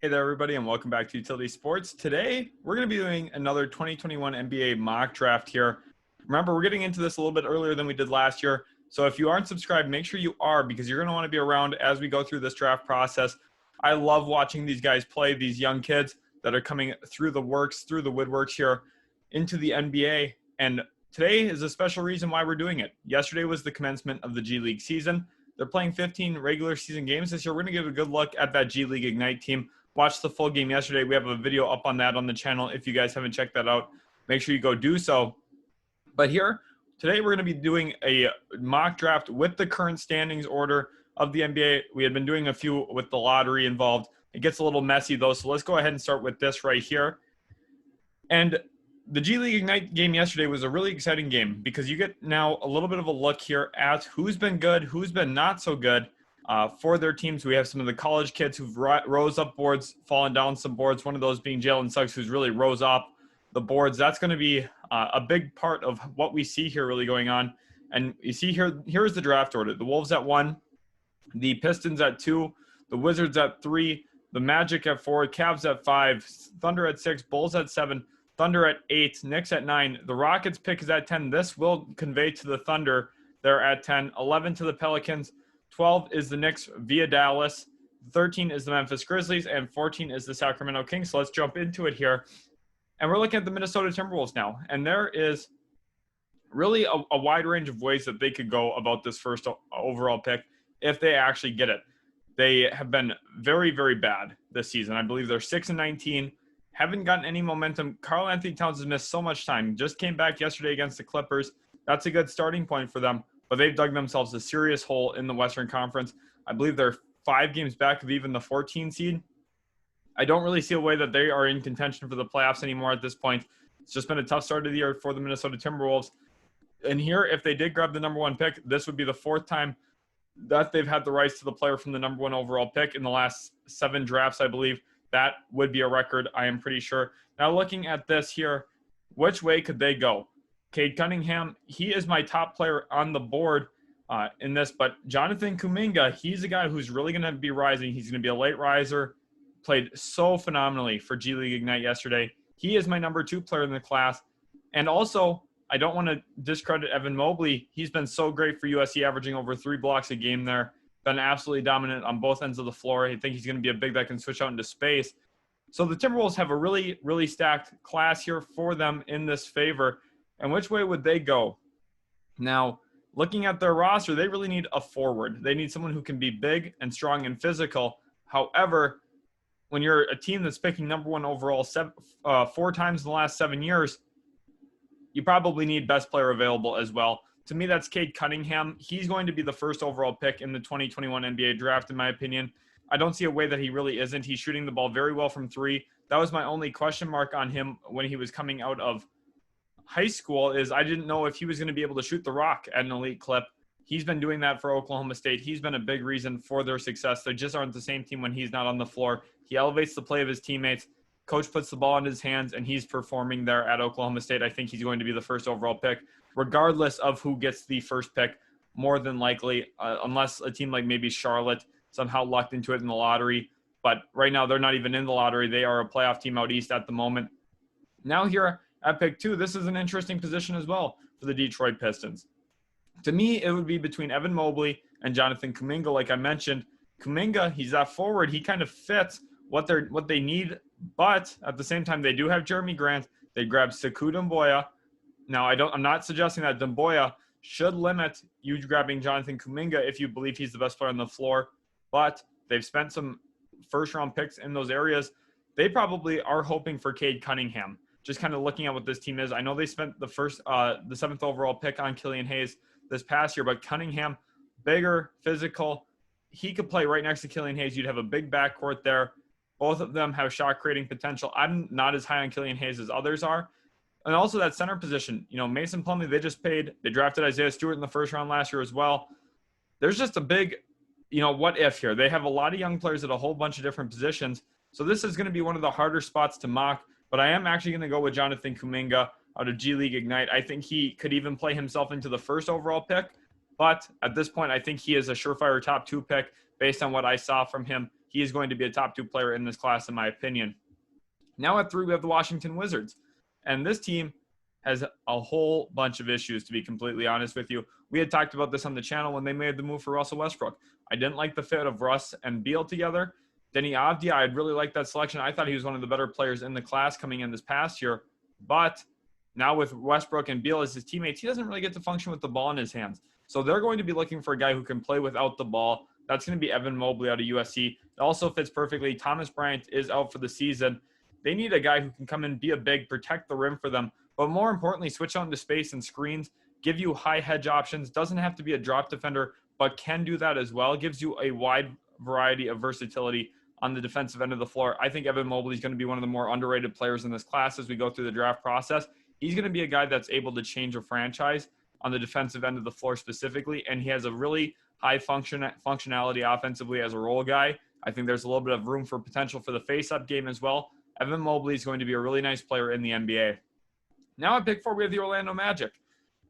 Hey there, everybody, and welcome back to Utility Sports. Today, we're going to be doing another 2021 NBA mock draft here. Remember, we're getting into this a little bit earlier than we did last year. So if you aren't subscribed, make sure you are, because you're going to want to be around as we go through this draft process. I love watching these guys play, these young kids that are coming through the woodworks here into the NBA. And today is a special reason why we're doing it. Yesterday was the commencement of the G League season. They're playing 15 regular season games this year. We're going to give a good look at that G League Ignite team. Watch the full game yesterday. We have a video up on that on the channel. If you guys haven't checked that out, make sure you go do so. But here, today we're going to be doing a mock draft with the current standings order of the NBA. We had been doing a few with the lottery involved. It gets a little messy, though, so let's go ahead and start with this right here. And the G League Ignite game yesterday was a really exciting game because you get now a little bit of a look here at who's been good, who's been not so good. For their teams, we have some of the college kids who've rose up boards, fallen down some boards, one of those being Jalen Suggs, who's really rose up the boards. That's going to be a big part of what we see here really going on. And you see here's the draft order. The Wolves at 1, the Pistons at 2, the Wizards at 3, the Magic at 4, Cavs at 5, Thunder at 6, Bulls at 7, Thunder at 8, Knicks at 9. The Rockets pick is at 10. This will convey to the Thunder. They're at 10. 11 to the Pelicans. 12 is the Knicks via Dallas, 13 is the Memphis Grizzlies, and 14 is the Sacramento Kings. So let's jump into it here. And we're looking at the Minnesota Timberwolves now. And there is really a wide range of ways that they could go about this first overall pick if they actually get it. They have been very, very bad this season. I believe they're 6-19, haven't gotten any momentum. Karl-Anthony Towns has missed so much time. Just came back yesterday against the Clippers. That's a good starting point for them. But they've dug themselves a serious hole in the Western Conference. I believe they're 5 games back of even the 14 seed. I don't really see a way that they are in contention for the playoffs anymore at this point. It's just been a tough start of the year for the Minnesota Timberwolves. And here, if they did grab the number 1 pick, this would be the 4th time that they've had the rights to the player from the number 1 overall pick in the last 7 drafts, I believe. That would be a record, I am pretty sure. Now, looking at this here, which way could they go? Cade Cunningham, he is my top player on the board in this, but Jonathan Kuminga, he's a guy who's really going to be rising. He's going to be a late riser, played so phenomenally for G League Ignite yesterday. He is my number 2 player in the class. And also, I don't want to discredit Evan Mobley. He's been so great for USC, averaging over 3 blocks a game there. Been absolutely dominant on both ends of the floor. I think he's going to be a big that can switch out into space. So the Timberwolves have a really, really stacked class here for them in this favor. And which way would they go? Now, looking at their roster, they really need a forward. They need someone who can be big and strong and physical. However, when you're a team that's picking number 1 overall 4 times in the last 7 years, you probably need best player available as well. To me, that's Cade Cunningham. He's going to be the first overall pick in the 2021 NBA draft, in my opinion. I don't see a way that he really isn't. He's shooting the ball very well from 3. That was my only question mark on him when he was coming out of high school, is I didn't know if he was going to be able to shoot the rock at an elite clip. He's been doing that for Oklahoma State. He's been a big reason for their success. They just aren't the same team when he's not on the floor. He elevates the play of his teammates. Coach puts the ball in his hands, and he's performing there at Oklahoma State. I think he's going to be the first overall pick, regardless of who gets the first pick, more than likely, unless a team like maybe Charlotte somehow lucked into it in the lottery. But right now, they're not even in the lottery. They are a playoff team out east at the moment. Now here, at pick 2, this is an interesting position as well for the Detroit Pistons. To me, it would be between Evan Mobley and Jonathan Kuminga. Like I mentioned, Kuminga, he's that forward. He kind of fits what they need, but at the same time, they do have Jeremy Grant. They grabbed Sekou Doumbouya. Now, I'm not suggesting that Doumbouya should limit you grabbing Jonathan Kuminga if you believe he's the best player on the floor, but they've spent some first-round picks in those areas. They probably are hoping for Cade Cunningham. Just kind of looking at what this team is. I know they spent the 7th overall pick on Killian Hayes this past year, but Cunningham, bigger, physical. He could play right next to Killian Hayes. You'd have a big backcourt there. Both of them have shot-creating potential. I'm not as high on Killian Hayes as others are. And also that center position. Mason Plumlee, they drafted Isaiah Stewart in the first round last year as well. There's just a big, what if here. They have a lot of young players at a whole bunch of different positions. So this is going to be one of the harder spots to mock. But I am actually going to go with Jonathan Kuminga out of G League Ignite. I think he could even play himself into the first overall pick. But at this point, I think he is a surefire top 2 pick based on what I saw from him. he is going to be a top 2 player in this class, in my opinion. Now at 3, we have the Washington Wizards. And this team has a whole bunch of issues, to be completely honest with you. We had talked about this on the channel when they made the move for Russell Westbrook. I didn't like the fit of Russ and Beal together. Denny Avdia, I'd really liked that selection. I thought he was one of the better players in the class coming in this past year. But now with Westbrook and Beal as his teammates, he doesn't really get to function with the ball in his hands. So they're going to be looking for a guy who can play without the ball. That's going to be Evan Mobley out of USC. It also fits perfectly. Thomas Bryant is out for the season. They need a guy who can come in, be a big, protect the rim for them, but more importantly, switch on to space and screens, give you high hedge options, doesn't have to be a drop defender, but can do that as well. Gives you a wide variety of versatility on the defensive end of the floor. I think Evan Mobley is going to be one of the more underrated players in this class as we go through the draft process. He's going to be a guy that's able to change a franchise on the defensive end of the floor specifically, and he has a really high functionality offensively as a role guy. I think there's a little bit of room for potential for the face-up game as well. Evan Mobley is going to be a really nice player in the NBA. Now at pick 4, we have the Orlando Magic.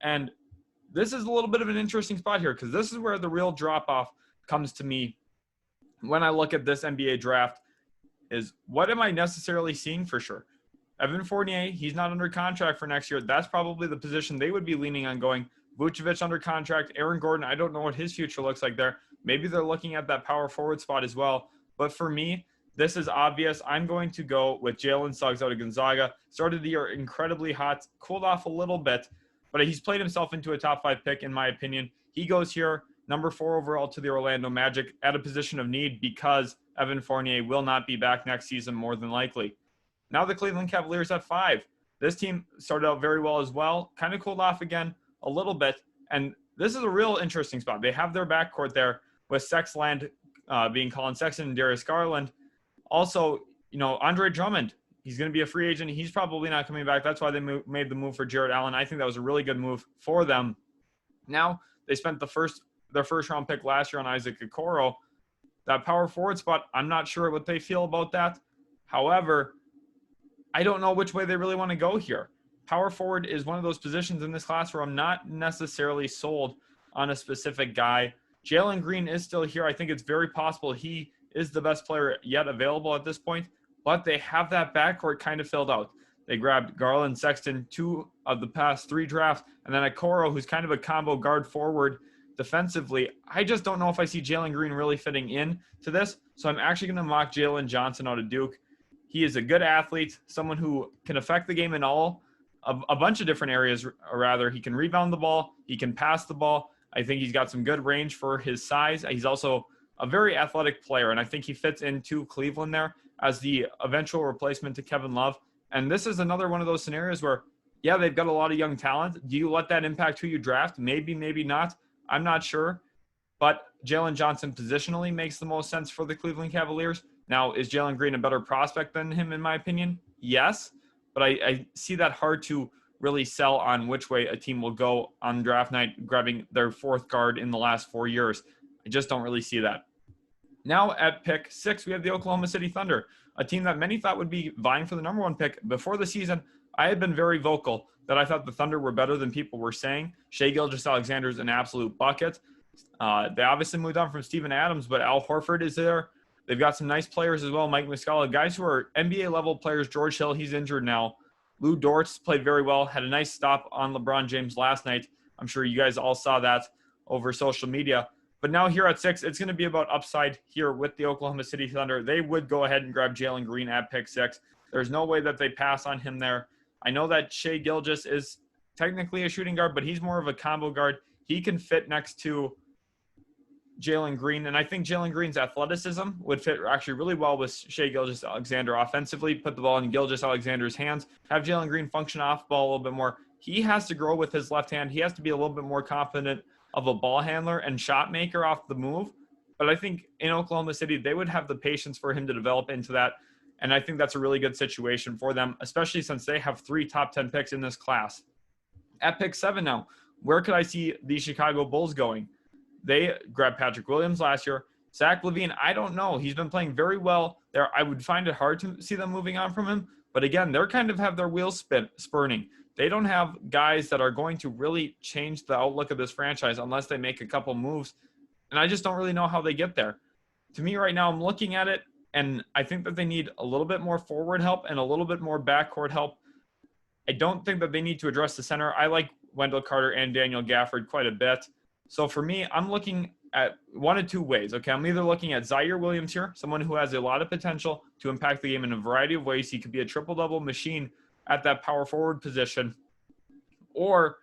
And this is a little bit of an interesting spot here because this is where the real drop-off comes to me when I look at this NBA draft is what am I necessarily seeing for sure? Evan Fournier, he's not under contract for next year. That's probably the position they would be leaning on going. Vucevic under contract. Aaron Gordon, I don't know what his future looks like there. Maybe they're looking at that power forward spot as well. But for me, this is obvious. I'm going to go with Jalen Suggs out of Gonzaga. Started the year incredibly hot, cooled off a little bit, but he's played himself into a top 5 pick, in my opinion. He goes here, number 4 overall to the Orlando Magic at a position of need because Evan Fournier will not be back next season more than likely. Now the Cleveland Cavaliers at 5. This team started out very well as well, kind of cooled off again a little bit, and this is a real interesting spot. They have their backcourt there with Sexland being Colin Sexton and Darius Garland. Also, Andre Drummond, he's going to be a free agent. He's probably not coming back. That's why they made the move for Jarrett Allen. I think that was a really good move for them. Now, they spent their first round pick last year on Isaac Okoro. That power forward spot, I'm not sure what they feel about that. However, I don't know which way they really want to go here. Power forward is one of those positions in this class where I'm not necessarily sold on a specific guy. Jalen Green is still here. I think it's very possible he is the best player yet available at this point, but they have that backcourt kind of filled out. They grabbed Garland, Sexton, 2 of the past 3 drafts, and then Okoro, who's kind of a combo guard forward defensively. I just don't know if I see Jalen Green really fitting in to this, so I'm actually going to mock Jalen Johnson out of Duke. He is a good athlete, someone who can affect the game in a bunch of different areas, or rather. He can rebound the ball, he can pass the ball. I think he's got some good range for his size. He's also a very athletic player, and I think he fits into Cleveland there as the eventual replacement to Kevin Love. And this is another one of those scenarios where, yeah, they've got a lot of young talent. Do you let that impact who you draft? Maybe, maybe not. I'm not sure. But Jalen Johnson positionally makes the most sense for the Cleveland Cavaliers. Now, is Jalen Green a better prospect than him, in my opinion? Yes. But I see that hard to really sell on which way a team will go on draft night, grabbing their 4th guard in the last 4 years. I just don't really see that. Now at pick 6, we have the Oklahoma City Thunder, a team that many thought would be vying for the number 1 pick. Before the season, I had been very vocal that I thought the Thunder were better than people were saying. Shai Gilgeous-Alexander is an absolute bucket. They obviously moved on from Steven Adams, but Al Horford is there. They've got some nice players as well. Mike Muscala, guys who are NBA-level players. George Hill, he's injured now. Lou Dortz played very well, had a nice stop on LeBron James last night. I'm sure you guys all saw that over social media. But now here at 6, it's going to be about upside here with the Oklahoma City Thunder. They would go ahead and grab Jalen Green at pick 6. There's no way that they pass on him there. I know that Shai Gilgeous is technically a shooting guard, but he's more of a combo guard. He can fit next to Jalen Green, and I think Jalen Green's athleticism would fit actually really well with Shai Gilgeous-Alexander offensively. Put the ball in Gilgeous-Alexander's hands, have Jalen Green function off ball a little bit more. He has to grow with his left hand. He has to be a little bit more confident of a ball handler and shot maker off the move. But I think in Oklahoma City, they would have the patience for him to develop into that. And I think that's a really good situation for them, especially since they have 3 top 10 picks in this class. At pick 7 now, where could I see the Chicago Bulls going? They grabbed Patrick Williams last year. Zach LaVine, I don't know. He's been playing very well there. I would find it hard to see them moving on from him. But again, they're kind of have their wheels spurning. They don't have guys that are going to really change the outlook of this franchise unless they make a couple moves. And I just don't really know how they get there. To me right now, I'm looking at it, and I think that they need a little bit more forward help and a little bit more backcourt help. I don't think that they need to address the center. I like Wendell Carter and Daniel Gafford quite a bit. So for me, I'm looking at one of two ways. Okay, I'm either looking at Zaire Williams here, someone who has a lot of potential to impact the game in a variety of ways. He could be a triple-double machine at that power forward position. Or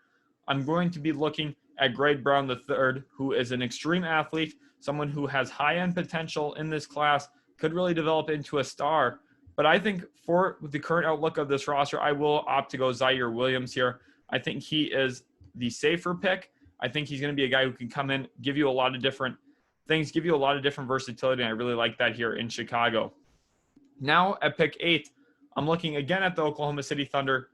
I'm going to be looking at Greg Brown III, who is an extreme athlete, someone who has high-end potential in this class, could really develop into a star. But I think for the current outlook of this roster, I will opt to go Zaire Williams here. I think he is the safer pick. I think he's going to be a guy who can come in, give you a lot of different things, give you a lot of different versatility, and I really like that here in Chicago. Now at pick 8, I'm looking again at the Oklahoma City Thunder,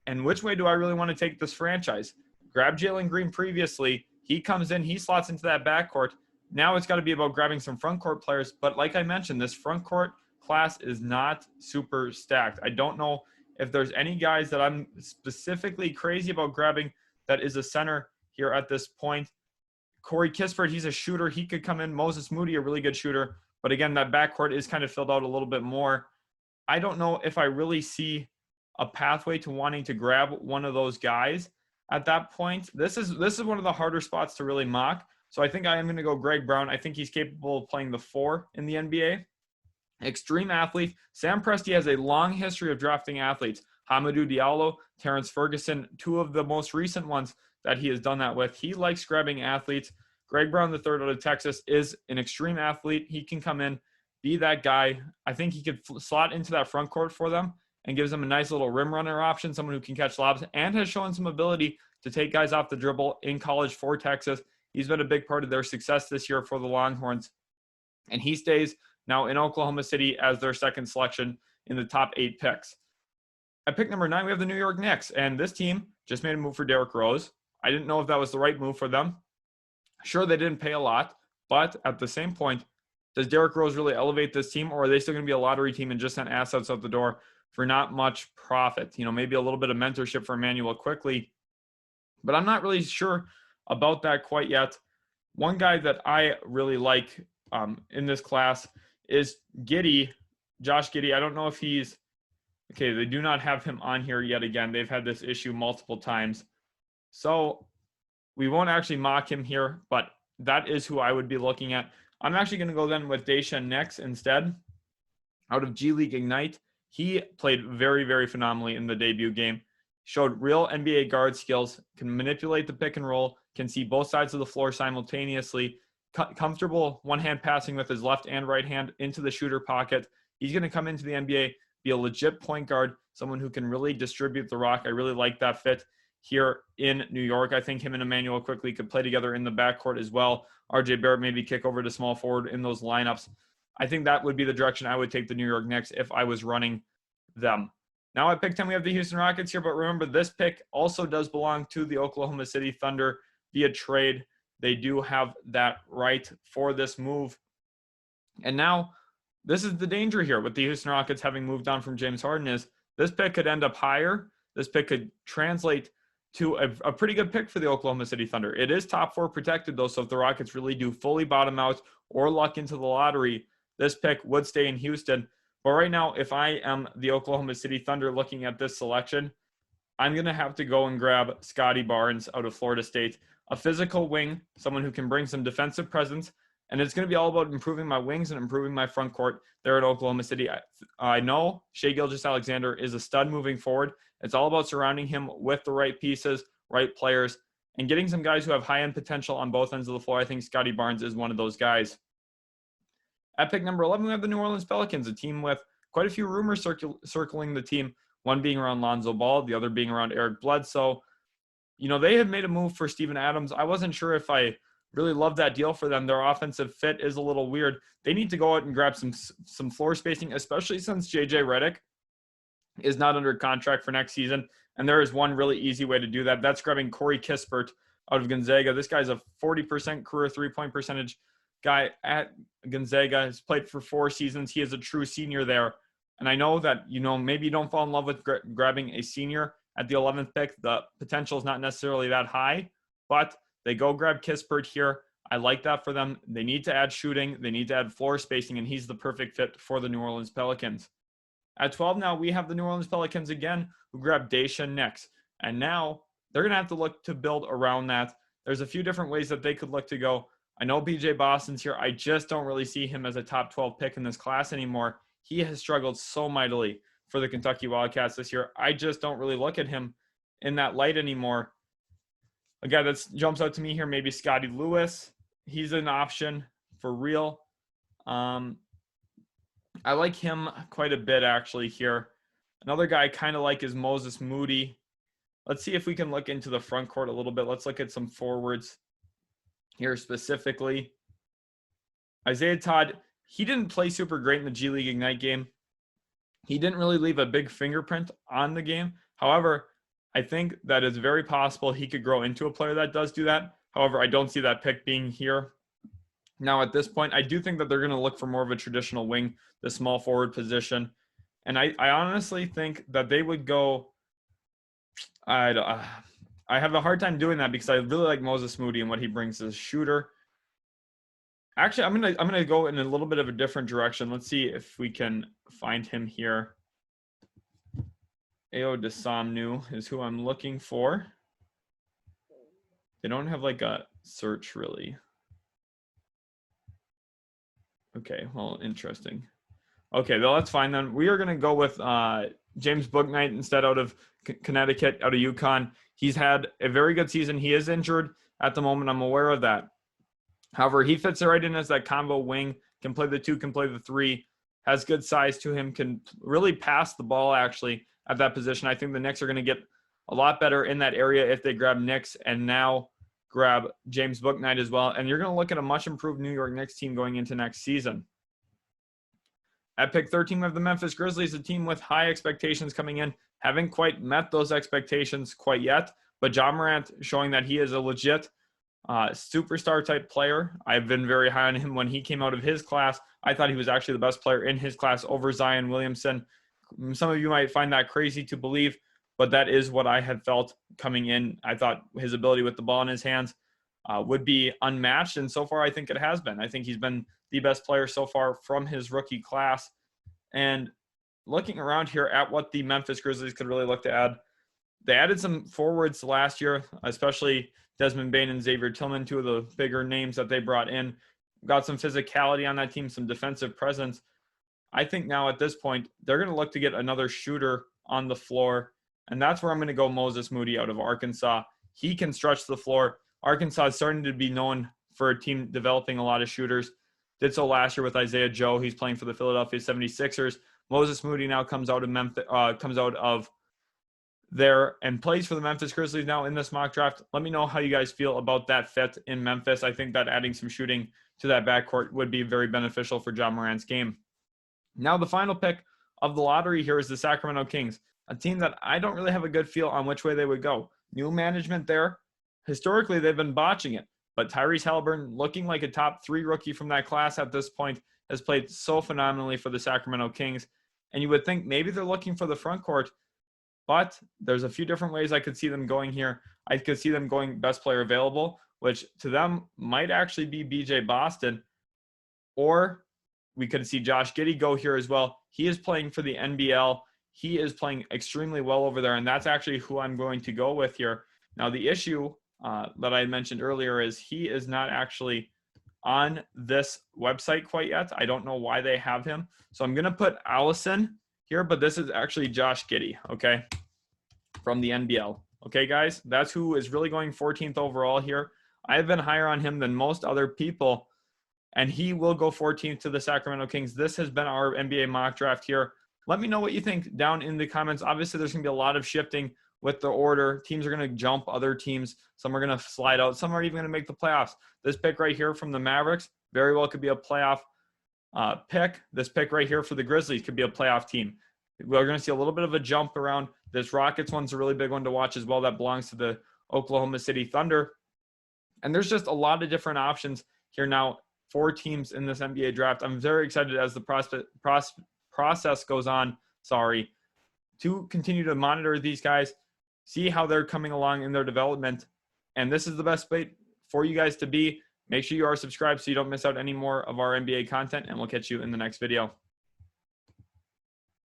and which way do I really want to take this franchise? Grab Jalen Green previously. He comes in, he slots into that backcourt. Now it's got to be about grabbing some front court players, but like I mentioned, this front court class is not super stacked. I don't know if there's any guys that I'm specifically crazy about grabbing that is a center here at this point. Corey Kispert, he's a shooter. He could come in. Moses Moody, a really good shooter. But again, that backcourt is kind of filled out a little bit more. I don't know if I really see a pathway to wanting to grab one of those guys at that point. This is one of the harder spots to really mock. So I think I am going to go Greg Brown. I think he's capable of playing the 4 in the NBA. Extreme athlete. Sam Presti has a long history of drafting athletes. Hamidou Diallo, Terrence Ferguson, 2 of the most recent ones that he has done that with. He likes grabbing athletes. Greg Brown III out of Texas is an extreme athlete. He can come in, be that guy. I think he could slot into that front court for them and gives them a nice little rim runner option, someone who can catch lobs and has shown some ability to take guys off the dribble in college for Texas. He's been a big part of their success this year for the Longhorns. And he stays now in Oklahoma City as their second selection in the top 8 picks. At pick number 9, we have the New York Knicks. And this team just made a move for Derrick Rose. I didn't know if that was the right move for them. Sure, they didn't pay a lot. But at the same point, does Derrick Rose really elevate this team? Or are they still going to be a lottery team and just send assets out the door for not much profit? You know, maybe a little bit of mentorship for Emmanuel Quickley. But I'm not really sure about that quite yet. One guy that I really like in this class is Giddey, Josh Giddey. I don't know if he's – okay, they do not have him on here yet again. They've had this issue multiple times. So we won't actually mock him here, but that is who I would be looking at. I'm actually going to go then with Daishen Nix instead out of G League Ignite. He played very, very phenomenally in the debut game. Showed real NBA guard skills, can manipulate the pick and roll, can see both sides of the floor simultaneously, comfortable one-hand passing with his left and right hand into the shooter pocket. He's going to come into the NBA, be a legit point guard, someone who can really distribute the rock. I really like that fit here in New York. I think him and Emmanuel Quickley could play together in the backcourt as well. RJ Barrett maybe kick over to small forward in those lineups. I think that would be the direction I would take the New York Knicks if I was running them. Now at pick 10, we have the Houston Rockets here, but remember this pick also does belong to the Oklahoma City Thunder via trade. They do have that right for this move. And now this is the danger here with the Houston Rockets having moved on from James Harden is this pick could end up higher. This pick could translate to a pretty good pick for the Oklahoma City Thunder. It is top 4 protected though, so if the Rockets really do fully bottom out or luck into the lottery, this pick would stay in Houston. But right now, if I am the Oklahoma City Thunder looking at this selection, I'm going to have to go and grab Scottie Barnes out of Florida State, a physical wing, someone who can bring some defensive presence, and it's going to be all about improving my wings and improving my front court there at Oklahoma City. I know Shai Gilgeous-Alexander is a stud moving forward. It's all about surrounding him with the right pieces, right players, and getting some guys who have high-end potential on both ends of the floor. I think Scottie Barnes is one of those guys. At pick number 11, we have the New Orleans Pelicans, a team with quite a few rumors circling the team, one being around Lonzo Ball, the other being around Eric Bledsoe. You know, they had made a move for Steven Adams. I wasn't sure if I really loved that deal for them. Their offensive fit is a little weird. They need to go out and grab some floor spacing, especially since J.J. Redick is not under contract for next season. And there is one really easy way to do that. That's grabbing Corey Kispert out of Gonzaga. This guy's a 40% career three-point percentage guy at Gonzaga. Has played for 4 seasons. He is a true senior there. And I know that, you know, maybe you don't fall in love with grabbing a senior at the 11th pick. The potential is not necessarily that high, but they go grab Kispert here. I like that for them. They need to add shooting. They need to add floor spacing, and he's the perfect fit for the New Orleans Pelicans. At 12 now, we have the New Orleans Pelicans again, who grabbed Davion Mitchell. And now they're going to have to look to build around that. There's a few different ways that they could look to go. I know BJ Boston's here. I just don't really see him as a top 12 pick in this class anymore. He has struggled so mightily for the Kentucky Wildcats this year. I just don't really look at him in that light anymore. A guy that jumps out to me here, maybe Scottie Lewis. He's an option for real. I like him quite a bit actually here. Another guy I kind of like is Moses Moody. Let's see if we can look into the front court a little bit. Let's look at some forwards here specifically. Isaiah Todd, he didn't play super great in the G League Ignite game. He didn't really leave a big fingerprint on the game. However, I think that it's very possible he could grow into a player that does do that. However, I don't see that pick being here. Now, at this point, I do think that they're going to look for more of a traditional wing, the small forward position. And I honestly think that they would go I have a hard time doing that because I really like Moses Moody and what he brings as a shooter. Actually, I'm gonna go in a little bit of a different direction. Let's see if we can find him here. Ayo Dosunmu is who I'm looking for. They don't have like a search really. Okay, well, interesting. Okay, well, that's fine then. We are gonna go with James Bouknight instead out of Connecticut, out of UConn. He's had a very good season. He is injured at the moment. I'm aware of that. However, he fits right in as that combo wing, can play the 2, can play the 3, has good size to him, can really pass the ball actually at that position. I think the Knicks are going to get a lot better in that area if they grab Knicks and now grab James Bouknight as well. And you're going to look at a much improved New York Knicks team going into next season. At pick 13, we have the Memphis Grizzlies, a team with high expectations coming in. Haven't quite met those expectations quite yet, but Ja Morant showing that he is a legit superstar type player. I've been very high on him when he came out of his class. I thought he was actually the best player in his class over Zion Williamson. Some of you might find that crazy to believe, but that is what I had felt coming in. I thought his ability with the ball in his hands would be unmatched, and so far I think it has been. I think he's been the best player so far from his rookie class. And looking around here at what the Memphis Grizzlies could really look to add, they added some forwards last year, especially Desmond Bane and Xavier Tillman, 2 of the bigger names that they brought in. Got some physicality on that team, some defensive presence. I think now at this point, they're going to look to get another shooter on the floor, and that's where I'm going to go Moses Moody out of Arkansas. He can stretch the floor. Arkansas is starting to be known for a team developing a lot of shooters. Did so last year with Isaiah Joe. He's playing for the Philadelphia 76ers. Moses Moody now comes out of there and plays for the Memphis Grizzlies now in this mock draft. Let me know how you guys feel about that fit in Memphis. I think that adding some shooting to that backcourt would be very beneficial for Ja Morant's game. Now the final pick of the lottery here is the Sacramento Kings, a team that I don't really have a good feel on which way they would go. New management there. Historically, they've been botching it, but Tyrese Haliburton, looking like a top 3 rookie from that class at this point, has played so phenomenally for the Sacramento Kings. And you would think maybe they're looking for the front court, but there's a few different ways I could see them going here. I could see them going best player available, which to them might actually be BJ Boston, or we could see Josh Giddey go here as well. He is playing for the NBL. He is playing extremely well over there, and that's actually who I'm going to go with here. Now, the issue that I mentioned earlier is he is not actually on this website quite yet. I don't know why they have him. So I'm going to put Allison here, but this is actually Josh Giddey, okay, from the NBL. Okay, guys, that's who is really going 14th overall here. I've been higher on him than most other people, and he will go 14th to the Sacramento Kings. This has been our NBA mock draft here. Let me know what you think down in the comments. Obviously, there's going to be a lot of shifting with the order. Teams are going to jump other teams. Some are going to slide out. Some are even going to make the playoffs. This pick right here from the Mavericks very well could be a playoff pick. This pick right here for the Grizzlies could be a playoff team. We're going to see a little bit of a jump around. This Rockets one's a really big one to watch as well. That belongs to the Oklahoma City Thunder. And there's just a lot of different options here now. 4 teams in this NBA draft. I'm very excited as the process goes on, to continue to monitor these guys, see how they're coming along in their development. And this is the best place for you guys to be. Make sure you are subscribed so you don't miss out any more of our NBA content, and we'll catch you in the next video.